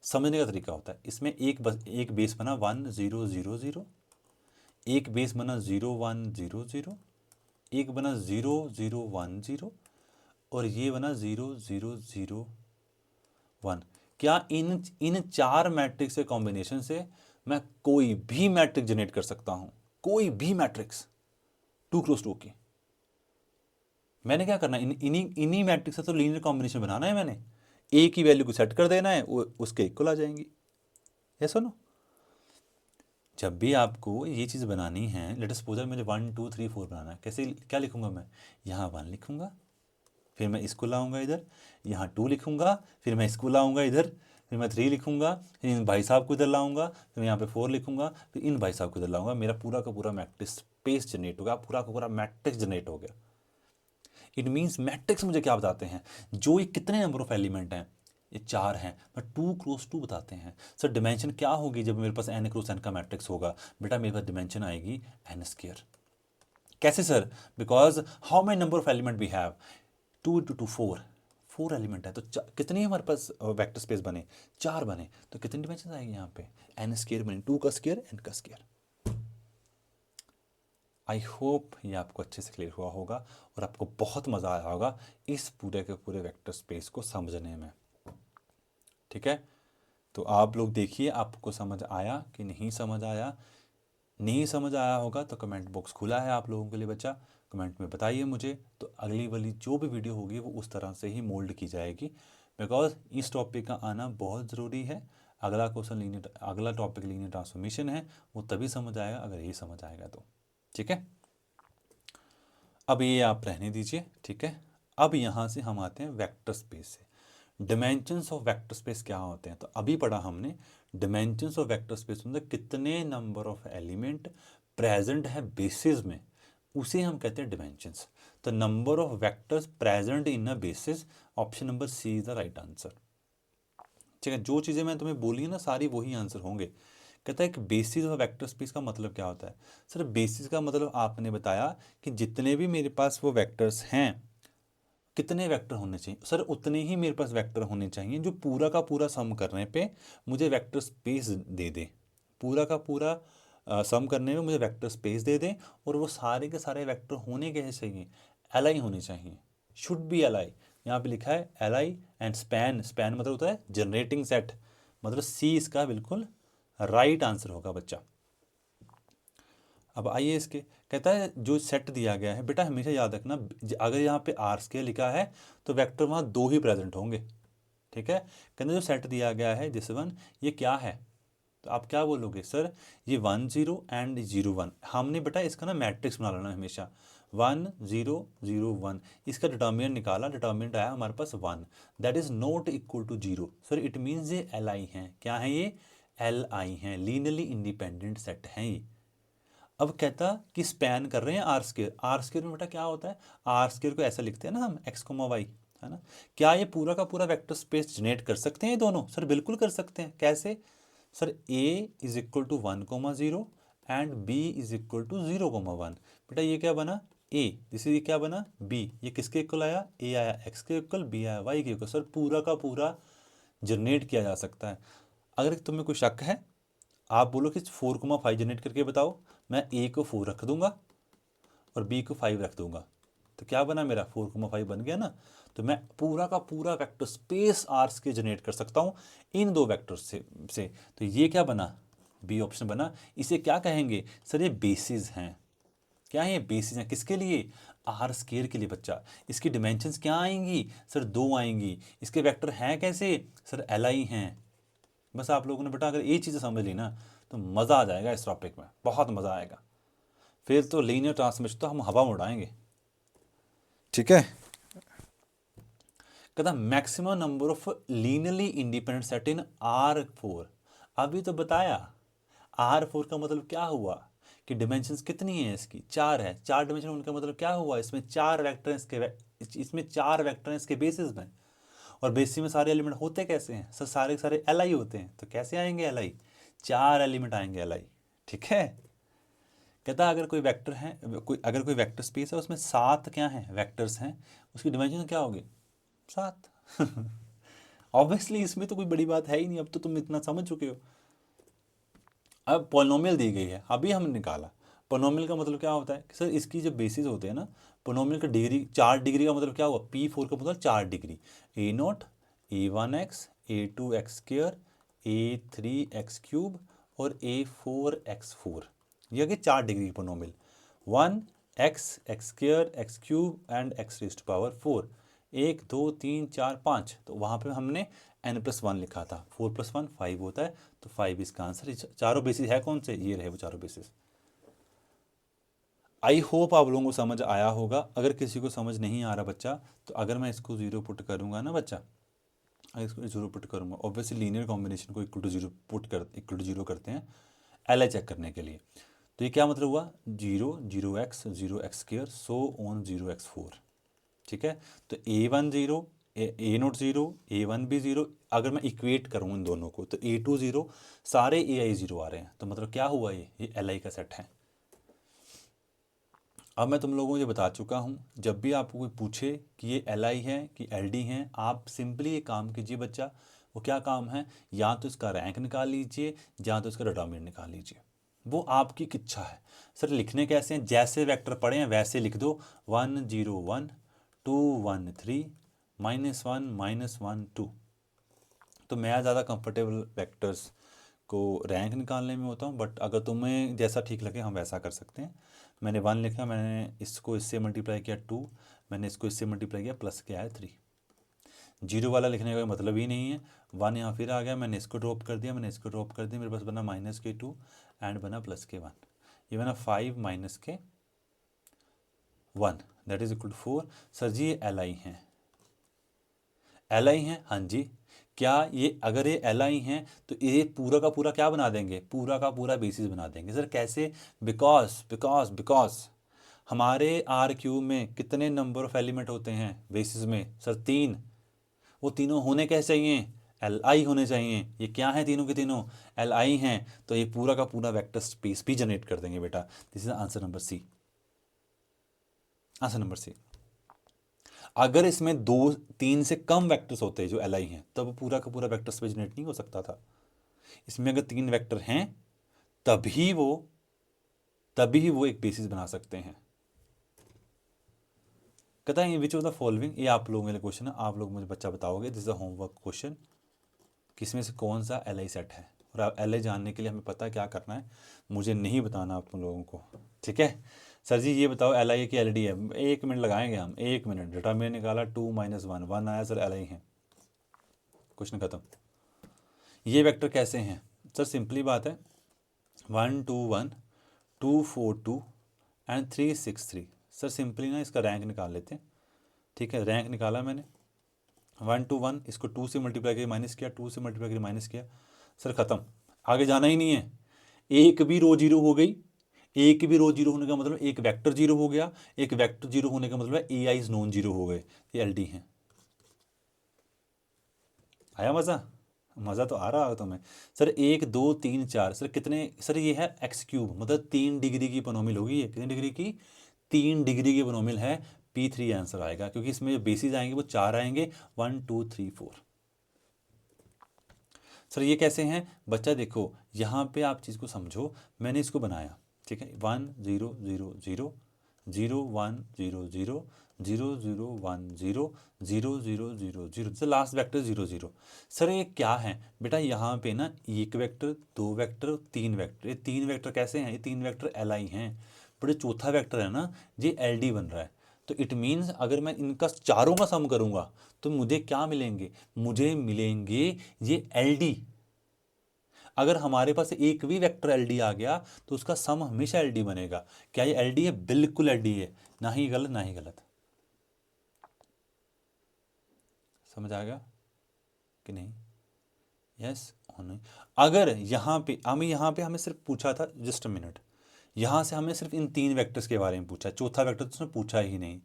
समझने का तरीका होता है। इसमें एक बेस बना 1 0 0 0, एक बेस बना 0 1 0 0, एक बना 0 0 1 0, और ये बना 0 0 0 1। क्या इन इन 4 मैट्रिक्स के कॉम्बिनेशन से मैं कोई भी मैट्रिक्स जनरेट कर सकता हूं, कोई भी मैट्रिक्स 2 क्रॉस 2 की। मैंने क्या करना है, इन्हीं मैट्रिक्स से तो लीनियर कॉम्बिनेशन बनाना है। मैंने ए की वैल्यू को सेट कर देना है, वो उसके इक्वल आ जाएंगी। ये सुनो, जब भी आपको ये चीज़ बनानी है, लेट अस सपोज मुझे 1 2 3 4 बनाना है, कैसे क्या लिखूंगा मैं, यहाँ 1 लिखूंगा, फिर मैं इसको लाऊंगा इधर, यहाँ 2 लिखूंगा, फिर मैं इसको लाऊंगा इधर, फिर मैं 3 लिखूंगा, फिर इन भाई साहब को इधर लाऊंगा, फिर मैं यहाँ पे 4 लिखूंगा, फिर इन भाई साहब को इधर लाऊंगा। मेरा पूरा का पूरा मैट्रिक्स स्पेस जनरेट होगा, पूरा का पूरा मैट्रिक्स जनरेट हो गया। इट मीन्स मैट्रिक्स मुझे क्या बताते हैं, जो ये कितने नंबर ऑफ एलिमेंट हैं, ये 4 हैं, मैं 2 क्रॉस 2 बताते हैं। सर डिमेंशन क्या होगी जब मेरे पास n क्रॉस n का मैट्रिक्स होगा, बेटा मेरे पास डिमेंशन आएगी n²। कैसे sir, because how many number of element we have, 2 × 2 4, 4 element है, तो कितने हमारे पास वेक्टर स्पेस बने, 4 बने, तो कितनी डिमेंशन आएगी यहाँ पे, n² बने, 2 का स्क्वायर n का स्क्वायर। आई होप ये आपको अच्छे से क्लियर हुआ होगा और आपको बहुत मज़ा आया होगा इस पूरे के पूरे वेक्टर स्पेस को समझने में। ठीक है, तो आप लोग देखिए आपको समझ आया कि नहीं समझ आया। नहीं समझ आया होगा तो कमेंट बॉक्स खुला है आप लोगों के लिए बच्चा, कमेंट में बताइए मुझे, तो अगली वाली जो भी वीडियो होगी वो उस तरह से ही मोल्ड की जाएगी, बिकॉज इस टॉपिक का आना बहुत ज़रूरी है। अगला क्वेश्चन अगला टॉपिक लीनियर ट्रांसफॉर्मेशन है, वो तभी समझ आएगा अगर ये समझ आएगा तो। ठीक है, अब ये आप रहने दीजिए। ठीक है, अब यहाँ से हम आते हैं वेक्टर स्पेस से। डिमेंशंस ऑफ वेक्टर स्पेस क्या होते हैं, तो अभी पढ़ा हमने डिमेंशंस ऑफ वेक्टर स्पेस मतलब कितने नंबर ऑफ एलिमेंट प्रेजेंट है बेसिस में, उसे हम कहते हैं डिमेंशंस। तो number of vectors present in a basis, option number C is the right answer. ठीक है, जो चीज़ें मैं तुम्हें बोली ना सारी वही आंसर होंगे। कहता है कि बेसिस ऑफ वेक्टर स्पेस का मतलब क्या होता है, सर बेसिस का मतलब आपने बताया कि जितने भी मेरे पास वो वेक्टर्स हैं, कितने वेक्टर होने चाहिए, सर उतने ही मेरे पास वेक्टर होने चाहिए जो पूरा का पूरा सम करने पे मुझे वेक्टर स्पेस दे दे, पूरा का पूरा सम करने में मुझे वेक्टर स्पेस दे दे, और वो सारे के सारे वेक्टर होने कैसे चाहिए, एल होने चाहिए, शुड बी एल। यहाँ पे लिखा है एल एंड स्पैन, स्पैन मतलब होता है जनरेटिंग सेट, मतलब सी इसका बिल्कुल राइट आंसर होगा बच्चा। अब आइए इसके, कहता है जो सेट दिया गया है बेटा हमेशा याद रखना, अगर यहाँ पे R² लिखा है तो वेक्टर वहाँ 2 ही प्रेजेंट होंगे। ठीक है, कहते जो सेट दिया गया है दिस वन, ये क्या है, तो आप क्या बोलोगे सर ये 1 0 एंड 0 1। हमने बेटा इसका ना मैट्रिक्स बना लेना हमेशा, 1 0 0 1, इसका डिटर्मिनेंट निकाला, डिटर्मिनेंट आया हमारे पास 1, that is not equal to 0। Sir it means ये LI हैं, क्या है ये LI हैं, लीनियरली इंडिपेंडेंट सेट हैं ये। अब कहता कि स्पैन कर रहे हैं R², में बेटा क्या होता है, R² को ऐसा लिखते हैं ना हम x, y, है ना। क्या ये पूरा का पूरा वेक्टर स्पेस जनरेट कर सकते हैं ये दोनों, सर बिल्कुल कर सकते हैं। कैसे, sir A is equal to 1 0 and B is equal to 0 1। बेटा ये क्या बना A, जिसे ये क्या बना B, ये किसके इक्वल आया, A आया x के इक्वल, B आया y के इक्वल। सर पूरा का पूरा जनरेट किया जा सकता है। अगर तुम्हें कोई शक है आप बोलो कि 4,5 जनरेट करके बताओ, मैं A को 4 रख दूंगा और B को 5 रख दूंगा, तो क्या बना मेरा 4,5 बन गया ना। तो मैं पूरा का पूरा वेक्टर स्पेस R² जनरेट कर सकता हूँ इन 2 वेक्टर से। तो ये क्या बना, बी ऑप्शन बना। इसे क्या कहेंगे, सर ये बेसिस हैं। क्या है ये बेसिस हैं, किसके लिए, R² के लिए बच्चा। इसकी डिमेंशंस क्या आएंगी, सर 2 आएंगी। इसके वेक्टर हैं कैसे, सर LI हैं। बस आप लोगों ने बेटा अगर ये चीज़ें समझ ली ना तो मज़ा आ जाएगा इस टॉपिक में, बहुत मज़ा आएगा। फिर तो लीनियर ट्रांसफॉर्मेशन तो हम हवा में उड़ाएंगे। ठीक है, कहता maximum number of linearly independent set in R4। अभी तो बताया R4 का मतलब क्या हुआ कि डिमेंशंस कितनी है इसकी, 4 है, 4 डिमेंशन। उनका मतलब क्या हुआ, इसमें 4 वेक्टर हैं इसके बेसिस में, और बेसिस में सारे एलिमेंट होते कैसे हैं, सर सारे के सारे LI होते हैं। तो कैसे आएंगे LI, 4 एलिमेंट आएंगे LI। ठीक है, कहता अगर कोई वेक्टर है, अगर कोई वेक्टर स्पेस है उसमें 7 क्या हैं वेक्टर्स हैं, उसकी डिमेंशन क्या होगी 7। ऑब्वियसली इसमें तो कोई बड़ी बात है ही नहीं, अब तो तुम इतना समझ चुके हो। अब पोलिनोमियल दी गई है, अभी हमने निकाला पोलिनोमियल का मतलब क्या होता है कि सर इसकी जो बेसिस होते हैं ना, पोलिनोमियल का डिग्री 4 डिग्री का मतलब क्या हुआ, P4 का मतलब 4 degree, A0 A1x A2x², A3x³ और A4x4। ये हो गए 4 डिग्री की पोनोमिल। 1x, x² x³ and x⁴। 1 2 3 4 5, तो वहाँ पे हमने n+1 लिखा था। 4+1 5 होता है, तो 5 इसका आंसर। चारों बेसिस है कौन से? ये रहे वो चारों बेसिस। आई होप आप लोगों को समझ आया होगा। अगर किसी को समझ नहीं आ रहा बच्चा, तो अगर मैं इसको 0 पुट करूँगा ना बच्चा, अगर इसको 0 पुट करूँगा, ऑब्वियसली लीनियर कॉम्बिनेशन को इक्वल टू 0 पुट कर इक्वल टू 0 करते हैं LI चेक करने के लिए। तो ये क्या मतलब हुआ? 0 0x 0x², so on 0x4। ठीक है, तो A1 0, A0 0, A1 भी 0। अगर मैं इक्वेट करूँ इन दोनों को, तो A2 0, सारे AI 0 आ रहे हैं। तो मतलब क्या हुआ? ये LI का सेट है। अब मैं तुम लोगों को ये बता चुका हूँ, जब भी आपको कोई पूछे कि ये LI है कि LD है, आप सिंपली ये काम कीजिए बच्चा। वो क्या काम है? या तो इसका रैंक निकाल लीजिए, या तो इसका डिटरमिनेंट निकाल लीजिए। वो आपकी इच्छा है। सर लिखने कैसे हैं? जैसे वेक्टर पढ़े हैं वैसे लिख दो। 1 0 1 2 1 3 -1 -1 2। तो मैं ज़्यादा कंफर्टेबल वेक्टर्स को रैंक निकालने में होता हूँ, बट अगर तुम्हें जैसा ठीक लगे हम वैसा कर सकते हैं। मैंने 1 लिखा, मैंने इसको इससे मल्टीप्लाई किया 2, मैंने इसको इससे मल्टीप्लाई किया, प्लस किया है 3। 0 वाला लिखने का मतलब ही नहीं है। 1 यहाँ फिर आ गया, मैंने इसको ड्रॉप कर दिया, मैंने इसको ड्रॉप कर दिया, मेरे पास बना -2 एंड बना +1। ये बना 5 -1, that is equal to 4। Sir ji ये LI हैं। LI हैं, हाँ जी। क्या ये अगर ये LI हैं तो ये पूरा का पूरा क्या बना देंगे? पूरा का पूरा बेसिस बना देंगे। सर कैसे? बिकॉज हमारे R³ में कितने नंबर ऑफ एलिमेंट होते हैं बेसिस में? सर 3। वो तीनों होने कैसे चाहिए? LI होने चाहिए। ये क्या है? तीनों के तीनों LI हैं, तो ये पूरा का पूरा वेक्टर स्पेस भी जनरेट कर देंगे बेटा। This is answer number C. Answer number C. अगर इसमें 2 3 से कम वेक्टर्स होते जो LI हैं, तब पूरा का पूरा वेक्टर स्पेस जनरेट नहीं हो सकता था। इसमें अगर 3 वेक्टर हैं तभी वो एक बेसिस बना सकते हैं। कहता है विच ऑफ द फॉलोइंग, ये आप लोगों के लिए क्वेश्चन है, आप लोग मुझे बच्चा बताओगे। This is a homework question. किसमें से कौन सा LI सेट है? और LI जानने के लिए हमें पता है क्या करना है, मुझे नहीं बताना आप लोगों को। ठीक है सर जी, ये बताओ LI है कि LD है? 1 मिनट लगाएंगे हम, 1 मिनट। डिटरमिनेंट निकाला 2 -1 1 आया सर, LI है। क्वेश्चन खत्म। ये वेक्टर कैसे हैं? सर सिंपली बात है, 1 2 1 2 4 2 एंड 3 6 3। सर सिंपली ना इसका रैंक निकाल लेते हैं। ठीक है, रैंक निकाला मैंने। 1 2 1, इसको 2 से मल्टीप्लाई करके माइनस किया, 2 से मल्टीप्लाई करके माइनस किया। सर खत्म, आगे जाना ही नहीं है। एक भी रो जीरो हो गई। एक भी रो जीरो होने का मतलब एक वेक्टर जीरो हो गया। एक वेक्टर जीरो होने का मतलब AI नॉन जीरो हो गए। ये LD हैं। आया मज़ा? मज़ा तो आ रहा है तुम्हें। सर 1 2 3 4, सर कितने? सर ये है x³ मतलब 3 डिग्री की पोनोमिल होगी। ये कितनी डिग्री की? 3 डिग्री की पोनोमिल है। P3 आंसर आएगा, क्योंकि इसमें जो बेसिस आएंगे वो 4 आएंगे, 1 2 3 4। सर ये कैसे हैं? बच्चा देखो यहाँ पे आप चीज़ को समझो। मैंने इसको बनाया, ठीक है, 1 0 0 0 0 1 0 0 0 0 1 0 0 0 0 0। Sir last vector 0 0। सर ये क्या है बेटा? यहाँ पे ना एक वेक्टर, 2 वेक्टर, 3 वेक्टर। ये 3 वेक्टर कैसे हैं? ये 3 वेक्टर LI हैं। बट जो चौथा वेक्टर है ना, ये LD बन रहा है। तो इट मीन्स अगर मैं इनका चारों का सम करूँगा तो मुझे क्या मिलेंगे? मुझे मिलेंगे ये LD। अगर हमारे पास एक भी वेक्टर LD आ गया तो उसका सम हमेशा LD बनेगा। क्या ये LD है? बिल्कुल LD है, ना ही गलत ना ही गलत। समझ आ गया कि नहीं? यस और नहीं। अगर यहाँ पे हमें सिर्फ पूछा था, जस्ट अ मिनट, यहाँ से हमें सिर्फ इन 3 वेक्टर्स के बारे में पूछा, चौथा वेक्टर तो उसने पूछा ही नहीं।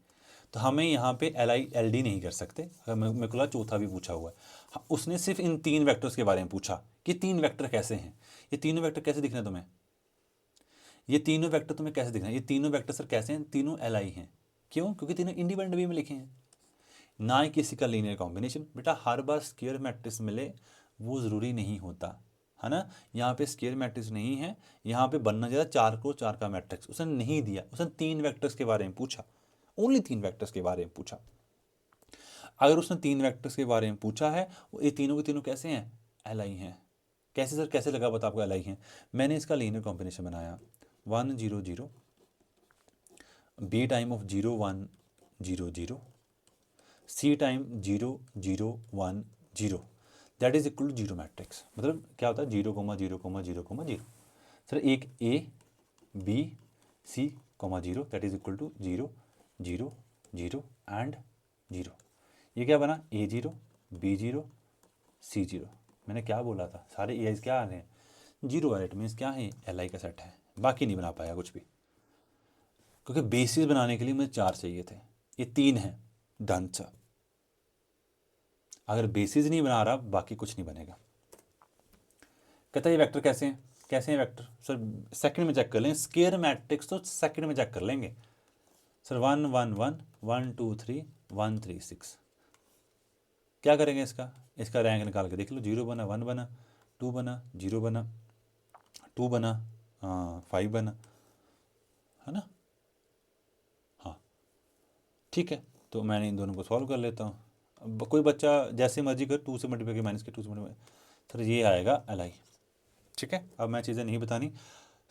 तो हमें यहाँ पे LI LD नहीं कर सकते। अगर मेरे को लगा चौथा भी पूछा हुआ है। उसने सिर्फ इन 3 वेक्टर्स के बारे में पूछा कि 3 वेक्टर कैसे हैं। ये तीनों वेक्टर कैसे दिख रहे हैं तुम्हें? ये तीनों वेक्टर तुम्हें कैसे दिख रहे हैं? ये तीनों वेक्टर सर कैसे हैं? तीनों LI हैं। क्यों? क्योंकि तीनों इंडिपेंडेंट वे में लिखे हैं, ना ही किसी का लीनियर कॉम्बिनेशन। बेटा हर बार स्क्वायर मैट्रिक्स मिले वो ज़रूरी नहीं होता है ना। यहाँ पे स्क्वायर मैट्रिक्स नहीं है, यहाँ पे बनना चाहिए 4 को 4 का मैट्रिक्स। उसने नहीं दिया, उसने 3 वेक्टर्स के बारे में पूछा, ओनली 3 वेक्टर्स के बारे में पूछा। अगर उसने 3 वेक्टर्स के बारे में पूछा है, ये तीनों के तीनों कैसे हैं, एलाई हैं। कैसे सर, कैसे लगा बता आपको एलाई हैं? मैंने इसका लीनियर कॉम्बिनेशन बनाया 1 0 0 B time of 0 1 0 0 C time 0 0 1 0 that is equal to zero matrix. मतलब क्या होता है, 0 0 0 0 सर एक A B C 0 that is equal to 0 0 0 and 0। ये क्या बना, A0 B0 C0। मैंने क्या बोला था, सारे ए क्या आ रहे हैं, जीरो वाले, इट मीन्स क्या है, एल आई का सेट है। बाकी नहीं बना पाया कुछ भी, क्योंकि बेसिस बनाने के लिए मुझे 4 चाहिए थे, ये 3 है, डन सा। अगर बेसिस नहीं बना रहा बाकी कुछ नहीं बनेगा। कहता है ये वेक्टर कैसे हैं, कैसे हैं वेक्टर सर, सेकंड में चेक कर लेंगे, स्केयर मैट्रिक्स तो सेकंड में चेक कर लेंगे सर। 1 1 1 1 2 3 1 3 6। क्या करेंगे, इसका रैंक निकाल के देख लो। 0 बना, 1 बना, 2 बना, 0 बना, 2 बना, 5 बना, है ना। हाँ ठीक है, तो मैंने इन दोनों को सॉल्व कर लेता हूँ। अब कोई बच्चा जैसे मर्जी कर, 2 से मल्टीप्लाई के माइनस के 2 से मल्टीप्लाई, सर ये आएगा एल आई। ठीक है, अब मैं चीज़ें नहीं बतानी।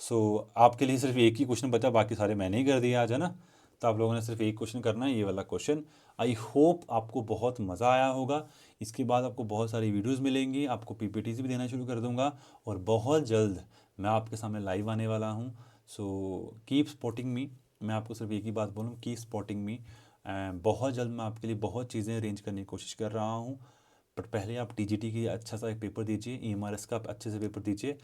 सो आपके लिए सिर्फ एक ही क्वेश्चन बचा, बाकी सारे मैंने ही कर दिया आज, है ना। तो आप लोगों ने सिर्फ एक क्वेश्चन करना है, ये वाला क्वेश्चन। आई होप आपको बहुत मज़ा आया होगा। इसके बाद आपको बहुत सारी वीडियोस मिलेंगी, आपको पीपीटीज भी देना शुरू कर दूंगा, और बहुत जल्द मैं आपके सामने लाइव आने वाला हूँ। So keep supporting me. मैं आपको सिर्फ एक ही बात बोलूँ, कीप सपोर्टिंग मी। बहुत जल्द मैं आपके लिए बहुत चीज़ें अरेंज करने की कोशिश कर रहा हूँ। बट पहले आप टीजीटी की अच्छा सा एक पेपर दीजिए, ईएमआरएस का आप अच्छे से पेपर दीजिए।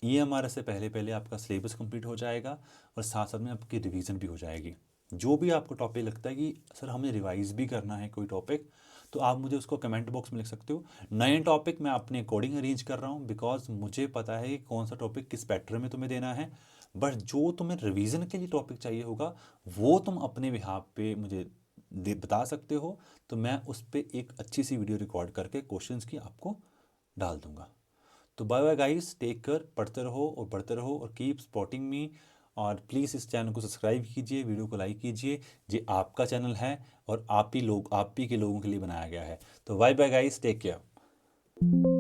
ईएमआरएस से पहले पहले आपका सिलेबस कंप्लीट हो जाएगा, और साथ साथ में आपकी रिवीजन भी हो जाएगी। जो भी आपको टॉपिक लगता है कि सर हमें रिवाइज भी करना है कोई टॉपिक, तो आप मुझे उसको कमेंट बॉक्स में लिख सकते हो। नए टॉपिक मैं अपने अकॉर्डिंग अरेंज कर रहा हूँ, बिकॉज मुझे पता है कि कौन सा टॉपिक किस पैटर्न में तुम्हें देना है। बट जो तुम्हें रिवीजन के लिए टॉपिक चाहिए होगा, वो तुम अपने बिहाफ पे मुझे बता सकते हो। तो मैं उस पर एक अच्छी सी वीडियो रिकॉर्ड करके क्वेश्चंस की आपको डाल दूंगा। तो bye bye guys, take care, पढ़ते रहो और बढ़ते रहो, और कीप सपोर्टिंग मी। और प्लीज़ इस चैनल को सब्सक्राइब कीजिए, वीडियो को लाइक कीजिए। ये आपका चैनल है, और आप ही के लोगों के लिए बनाया गया है। तो bye bye guys, take care.